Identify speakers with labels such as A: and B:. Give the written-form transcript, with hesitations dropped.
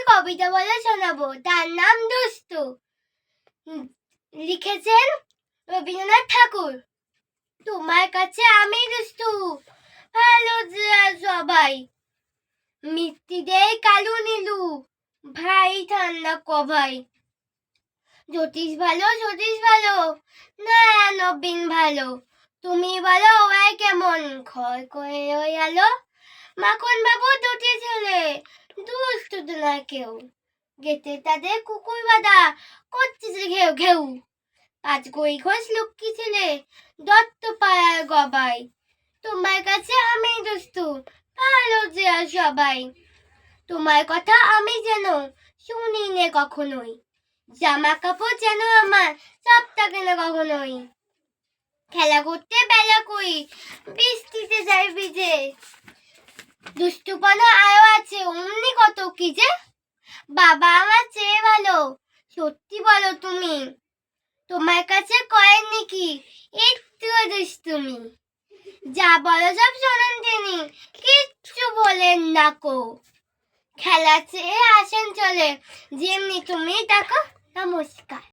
A: কবিতা বলে শোনাবো, তার নাম দুষ্টু। লিখেছেন রবীন্দ্রনাথ ঠাকুর। তোমার কাছে আমি দুষ্টু, ভালো যে সবাই, মিষ্টি দেয় কালু নীলু, ভাই ঠান্ডা কভাই। জ্যোতিষ ভালো, না নবীন ভালো, তুমি বলো ওই কেমন খয় করে ওই আলো। মাখন বাবু দুটি ছেলে, দুষ্টু না কেউ, গেতে তাদের কুকুর বাঁধা, করতেছে ঘেউ ঘেউ। আজ কই ঘোষ লক্ষ্মী ছেলে, দত্ত পাড়ার গবাই। তোমার কাছে আমি দুষ্টু, ভালো যে সবাই। তোমার কথা আমি যেন শুনি নে কখনোই, জামা কাপড় যেন আমার সব থাকে না কখনোই। খেলা করতে বেলা কই, বৃষ্টিতে যাই ভিজে, দুষ্টুপনা আরো আছে অমনি কত কি যে। বাবা আমার চেয়ে ভালো, সত্যি বলো তুমি, তোমার কাছে করেন নাকি একটু দুষ্টুমি? যা বলো সব শোনেন তিনি, কিচ্ছু বলেন না কো। খেলা চেয়ে আসেন চলে, যেমনি তুমি ডাকো। নমস্কার।